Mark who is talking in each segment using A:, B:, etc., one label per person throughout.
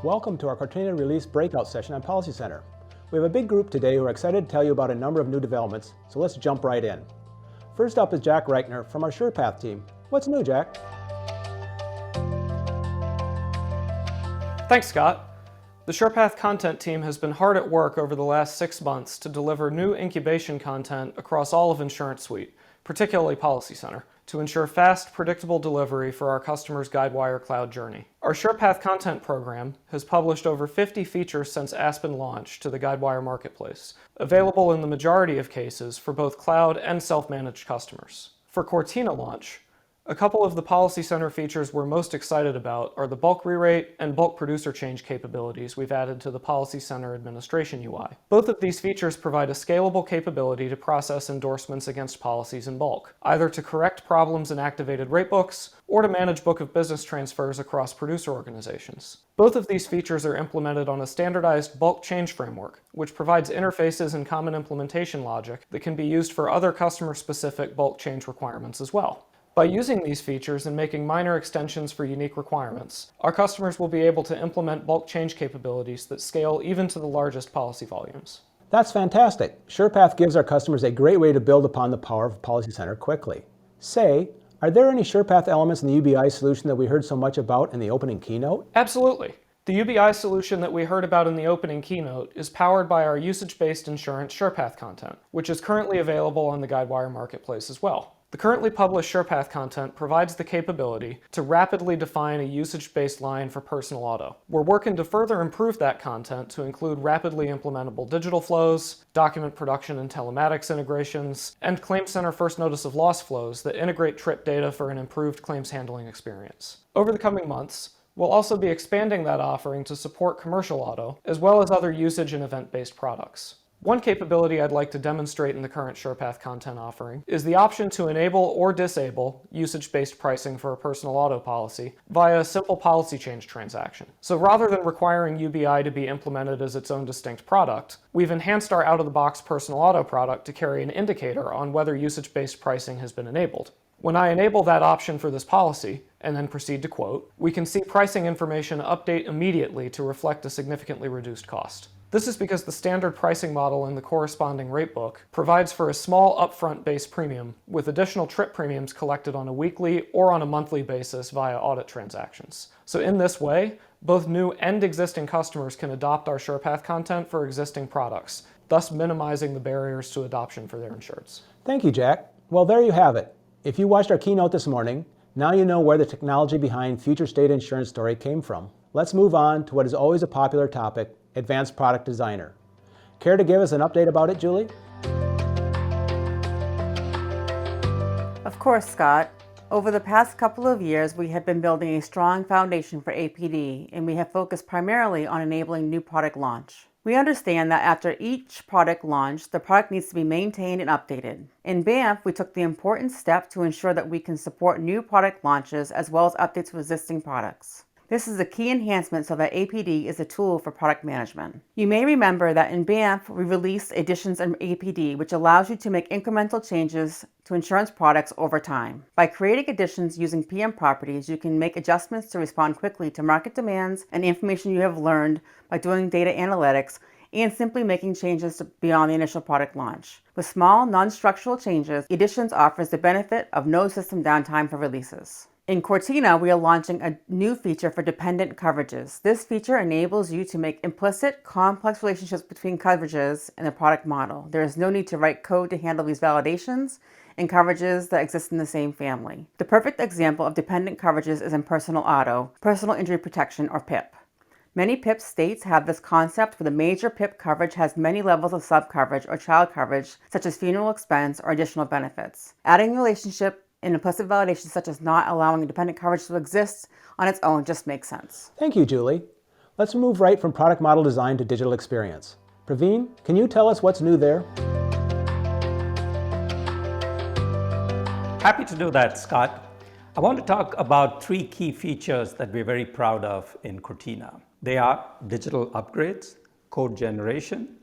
A: Welcome to our Cortina release breakout session on PolicyCenter. We have a big group today who are excited to tell you about a number of new developments, so let's jump right in. First up is Jack Reichner from our SurePath team. What's new, Jack?
B: Thanks, Scott. The SurePath Content team has been hard at work over the last 6 months to deliver new incubation content across all of InsuranceSuite, particularly PolicyCenter, to ensure fast, predictable delivery for our customers' Guidewire cloud journey. Our SurePath Content program has published over 50 features since Aspen launch to the Guidewire marketplace, available in the majority of cases for both cloud and self-managed customers. For Cortina launch, a couple of the PolicyCenter features we're most excited about are the bulk rerate and bulk producer change capabilities we've added to the PolicyCenter administration UI. Both of these features provide a scalable capability to process endorsements against policies in bulk, either to correct problems in activated ratebooks or to manage book of business transfers across producer organizations. Both of these features are implemented on a standardized bulk change framework, which provides interfaces and common implementation logic that can be used for other customer-specific bulk change requirements as well. By using these features and making minor extensions for unique requirements, our customers will be able to implement bulk change capabilities that scale even to the largest policy volumes.
A: That's fantastic. SurePath gives our customers a great way to build upon the power of PolicyCenter quickly. Say, are there any SurePath elements in the UBI solution that we heard so much about in the opening keynote?
B: Absolutely. The UBI solution that we heard about in the opening keynote is powered by our usage-based insurance SurePath content, which is currently available on the Guidewire marketplace as well. The currently published SurePath content provides the capability to rapidly define a usage-based line for personal auto. We're working to further improve that content to include rapidly implementable digital flows, document production and telematics integrations, and ClaimCenter first notice of loss flows that integrate trip data for an improved claims handling experience. Over the coming months, we'll also be expanding that offering to support commercial auto, as well as other usage and event-based products. One capability I'd like to demonstrate in the current SurePath content offering is the option to enable or disable usage-based pricing for a personal auto policy via a simple policy change transaction. So rather than requiring UBI to be implemented as its own distinct product, we've enhanced our out-of-the-box personal auto product to carry an indicator on whether usage-based pricing has been enabled. When I enable that option for this policy, and then proceed to quote, we can see pricing information update immediately to reflect a significantly reduced cost. This is because the standard pricing model in the corresponding ratebook provides for a small upfront base premium, with additional trip premiums collected on a weekly or on a monthly basis via audit transactions. So in this way, both new and existing customers can adopt our SurePath content for existing products, thus minimizing the barriers to adoption for their insureds.
A: Thank you, Jack. Well, there you have it. If you watched our keynote this morning, now you know where the technology behind future state insurance story came from. Let's move on to what is always a popular topic, Advanced Product Designer. Care to give us an update about it, Julie?
C: Of course, Scott. Over the past couple of years, we have been building a strong foundation for APD, and we have focused primarily on enabling new product launch. We understand that after each product launch, the product needs to be maintained and updated. In Banff, we took the important step to ensure that we can support new product launches as well as updates to existing products. This is a key enhancement so that APD is a tool for product management. You may remember that in Banff, we released additions in APD, which allows you to make incremental changes to insurance products over time. By creating additions using PM properties, you can make adjustments to respond quickly to market demands and information you have learned by doing data analytics and simply making changes beyond the initial product launch. With small, non-structural changes, Additions offers the benefit of no system downtime for releases. In Cortina, we are launching a new feature for dependent coverages. This feature enables you to make implicit, complex relationships between coverages in the product model. There is no need to write code to handle these validations and coverages that exist in the same family. The perfect example of dependent coverages is in personal auto, personal injury protection, or PIP. Many PIP states have this concept where the major PIP coverage has many levels of sub-coverage or child coverage, such as funeral expense or additional benefits. Adding a relationship and implicit validation such as not allowing dependent coverage to exist on its own just makes sense.
A: Thank you, Julie. Let's move right from product model design to digital experience. Praveen, can you tell us what's new there?
D: Happy to do that, Scott. I want to talk about 3 key features that we're very proud of in Cortina. They are digital upgrades, code generation,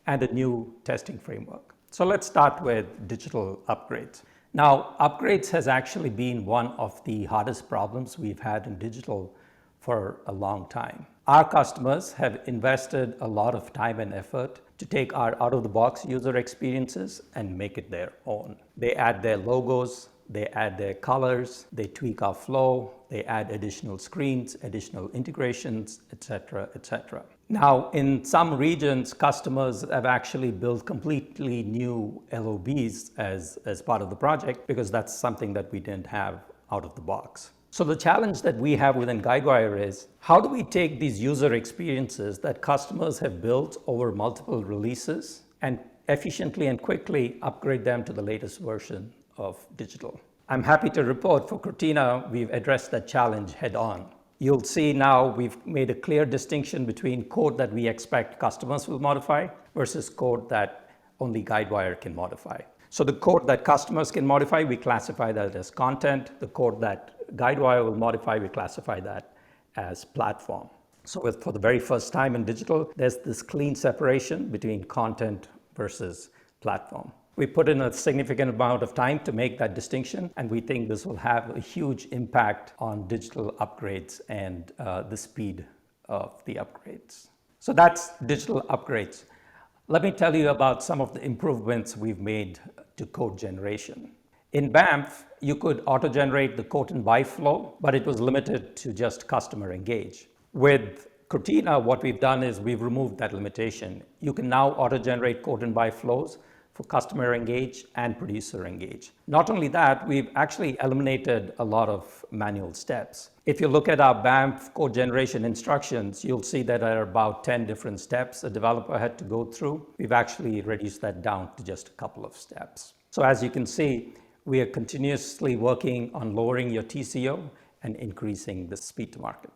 D: and a new testing framework. So let's start with digital upgrades. Now, upgrades has actually been one of the hardest problems we've had in digital for a long time. Our customers have invested a lot of time and effort to take our out-of-the-box user experiences and make it their own. They add their logos, they add their colors, they tweak our flow, they add additional screens, additional integrations, etc., etc. Now, in some regions, customers have actually built completely new LOBs as part of the project because that's something that we didn't have out of the box. So the challenge that we have within Guidewire is, how do we take these user experiences that customers have built over multiple releases and efficiently and quickly upgrade them to the latest version of digital? I'm happy to report for Cortina, we've addressed that challenge head on. You'll see now we've made a clear distinction between code that we expect customers will modify versus code that only Guidewire can modify. So the code that customers can modify, we classify that as content. The code that Guidewire will modify, we classify that as platform. So for the very first time in digital, there's this clean separation between content versus platform. We put in a significant amount of time to make that distinction, and we think this will have a huge impact on digital upgrades and the speed of the upgrades. So that's digital upgrades. Let me tell you about some of the improvements we've made to code generation. In Banff, you could auto-generate the quote and buy flow, but it was limited to just customer engage. With Cortina, what we've done is we've removed that limitation. You can now auto-generate quote and buy flows for customer engage and producer engage. Not only that, we've actually eliminated a lot of manual steps. If you look at our Banff code generation instructions, you'll see that there are about 10 different steps a developer had to go through. We've actually reduced that down to just a couple of steps. So as you can see, we are continuously working on lowering your TCO and increasing the speed to market.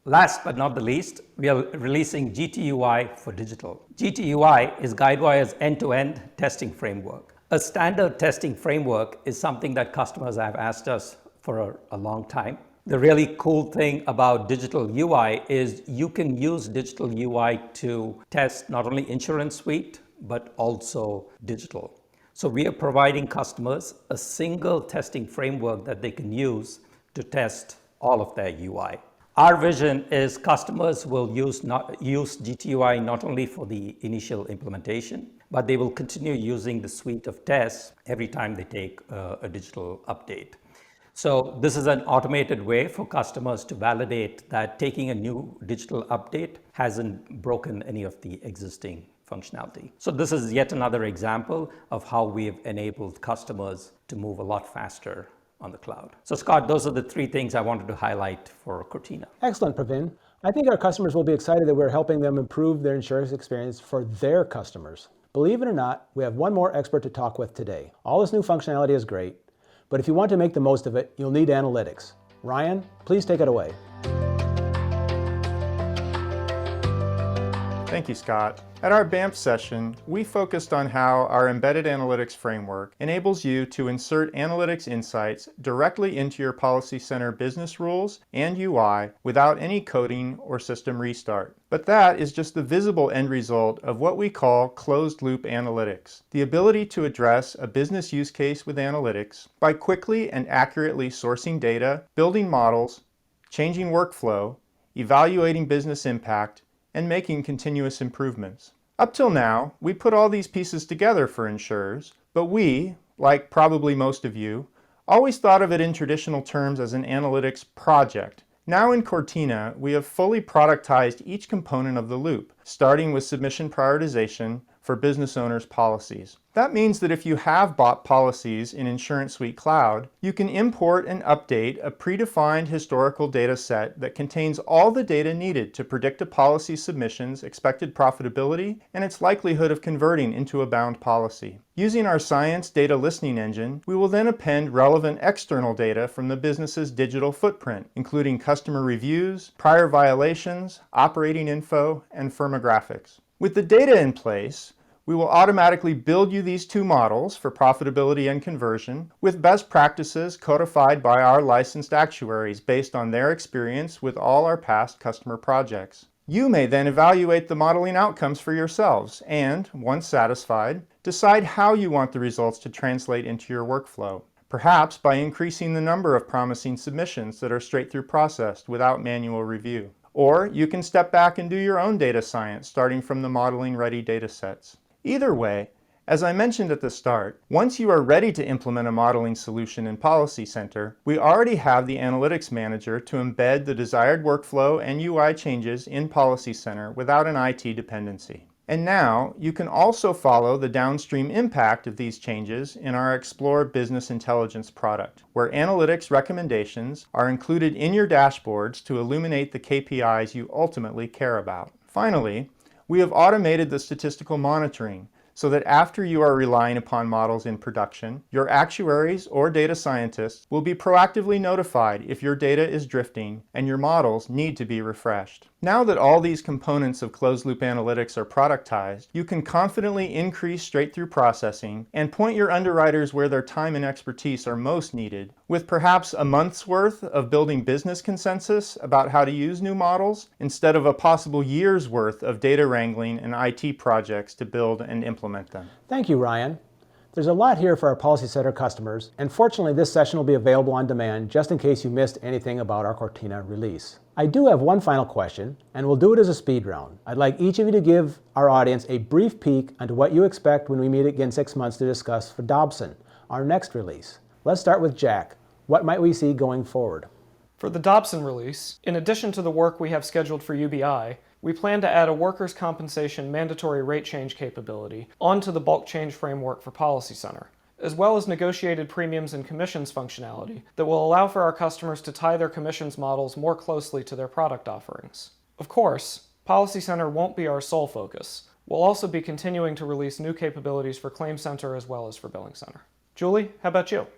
D: Last but not the least, we are releasing GTUI for digital. GTUI is Guidewire's end-to-end testing framework. A standard testing framework is something that customers have asked us for a long time. The really cool thing about digital UI is you can use digital UI to test not only insurance suite, but also digital. So we are providing customers a single testing framework that they can use to test all of their UI. Our vision is customers will use GTUI not only for the initial implementation, but they will continue using the suite of tests every time they take a digital update. So this is an automated way for customers to validate that taking a new digital update hasn't broken any of the existing functionality. So this is yet another example of how we've enabled customers to move a lot faster on the cloud. So Scott, those are the three things I wanted to highlight for Cortina.
A: Excellent, Pravin. I think our customers will be excited that we're helping them improve their insurance experience for their customers. Believe it or not, we have one more expert to talk with today. All this new functionality is great, but if you want to make the most of it, you'll need analytics. Ryan, please take it away.
E: Thank you, Scott. At our Banff session, we focused on how our embedded analytics framework enables you to insert analytics insights directly into your PolicyCenter business rules and UI without any coding or system restart. But that is just the visible end result of what we call closed-loop analytics, the ability to address a business use case with analytics by quickly and accurately sourcing data, building models, changing workflow, evaluating business impact, and making continuous improvements. Up till now, we put all these pieces together for insurers, but we, like probably most of you, always thought of it in traditional terms as an analytics project. Now in Cortina, we have fully productized each component of the loop, starting with submission prioritization for business owners' policies. That means that if you have bought policies in InsuranceSuite Cloud, you can import and update a predefined historical data set that contains all the data needed to predict a policy submission's expected profitability and its likelihood of converting into a bound policy. Using our Science Data Listening Engine, we will then append relevant external data from the business's digital footprint, including customer reviews, prior violations, operating info, and firmographics. With the data in place, we will automatically build you these two models for profitability and conversion with best practices codified by our licensed actuaries based on their experience with all our past customer projects. You may then evaluate the modeling outcomes for yourselves and, once satisfied, decide how you want the results to translate into your workflow, perhaps by increasing the number of promising submissions that are straight-through processed without manual review. Or you can step back and do your own data science, starting from the modeling-ready data sets. Either way, as I mentioned at the start, once you are ready to implement a modeling solution in PolicyCenter, we already have the Analytics Manager to embed the desired workflow and UI changes in PolicyCenter without an IT dependency. And now, you can also follow the downstream impact of these changes in our Explore Business Intelligence product, where analytics recommendations are included in your dashboards to illuminate the KPIs you ultimately care about. Finally, we have automated the statistical monitoring, so that after you are relying upon models in production, your actuaries or data scientists will be proactively notified if your data is drifting and your models need to be refreshed. Now that all these components of closed-loop analytics are productized, you can confidently increase straight-through processing and point your underwriters where their time and expertise are most needed, with perhaps a month's worth of building business consensus about how to use new models, instead of a possible year's worth of data wrangling and IT projects to build and implement them.
A: Thank you, Ryan. There's a lot here for our PolicyCenter customers, and fortunately this session will be available on demand just in case you missed anything about our Cortina release. I do have one final question, and we'll do it as a speed round. I'd like each of you to give our audience a brief peek into what you expect when we meet again 6 months to discuss for Dobson, our next release. Let's start with Jack. What might we see going forward?
B: For the Dobson release, in addition to the work we have scheduled for UBI, we plan to add a workers' compensation mandatory rate change capability onto the bulk change framework for PolicyCenter, as well as negotiated premiums and commissions functionality that will allow for our customers to tie their commissions models more closely to their product offerings. Of course, PolicyCenter won't be our sole focus. We'll also be continuing to release new capabilities for ClaimCenter as well as for BillingCenter. Julie, how about you?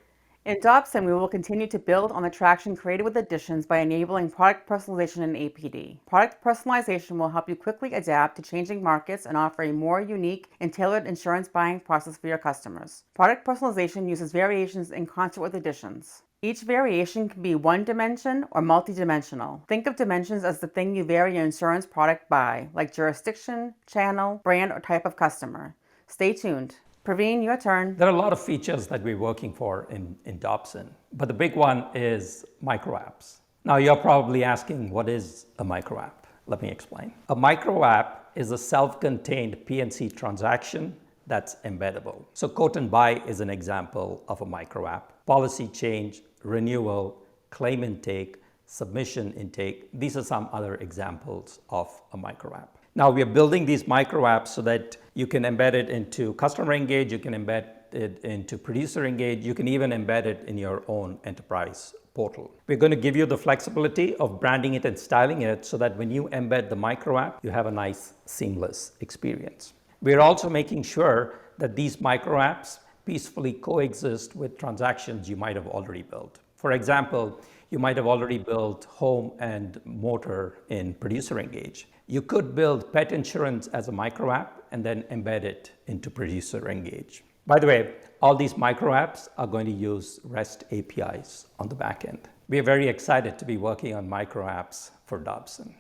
C: In Dobson, we will continue to build on the traction created with additions by enabling product personalization in APD. Product personalization will help you quickly adapt to changing markets and offer a more unique and tailored insurance buying process for your customers. Product personalization uses variations in concert with additions. Each variation can be one dimension or multidimensional. Think of dimensions as the thing you vary your insurance product by, like jurisdiction, channel, brand, or type of customer. Stay tuned. Praveen, your turn.
D: There are a lot of features that we're working for in Dobson, but the big one is micro apps. Now you're probably asking, what is a micro app? Let me explain. A micro app is a self-contained P&C transaction that's embeddable. So quote and buy is an example of a micro app. Policy change, renewal, claim intake, submission intake, these are some other examples of a micro app. Now we are building these micro apps so that you can embed it into customer engage, you can embed it into producer engage, you can even embed it in your own enterprise portal. We're going to give you the flexibility of branding it and styling it so that when you embed the micro app, you have a nice seamless experience. We're also making sure that these micro apps peacefully coexist with transactions you might have already built. For example, you might have already built home and motor in producer engage. You could build pet insurance as a micro app and then embed it into producer engage. By the way, all these micro apps are going to use REST APIs on the back end. We are very excited to be working on micro apps for Dobson.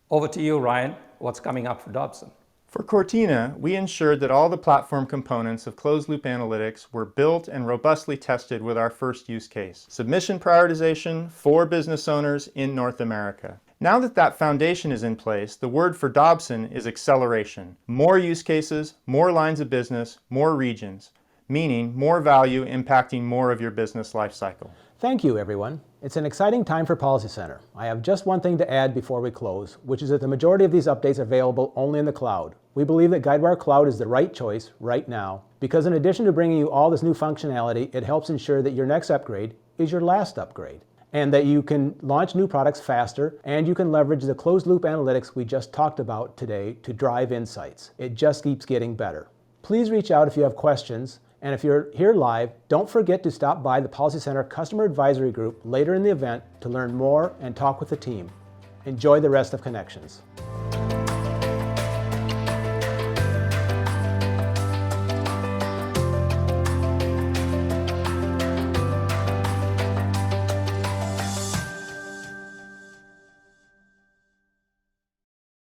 D: Over to you, Ryan. What's coming up for Dobson?
E: For Cortina, we ensured that all the platform components of closed-loop analytics were built and robustly tested with our first use case, submission prioritization for business owners in North America. Now that that foundation is in place, the word for Dobson is acceleration. More use cases, more lines of business, more regions, meaning more value impacting more of your business lifecycle.
A: Thank you, everyone. It's an exciting time for PolicyCenter. I have just one thing to add before we close, which is that the majority of these updates are available only in the cloud. We believe that Guidewire Cloud is the right choice right now because in addition to bringing you all this new functionality, it helps ensure that your next upgrade is your last upgrade, and that you can launch new products faster, and you can leverage the closed-loop analytics we just talked about today to drive insights. It just keeps getting better. Please reach out if you have questions, and if you're here live, don't forget to stop by the PolicyCenter Customer Advisory Group later in the event to learn more and talk with the team. Enjoy the rest of Connections.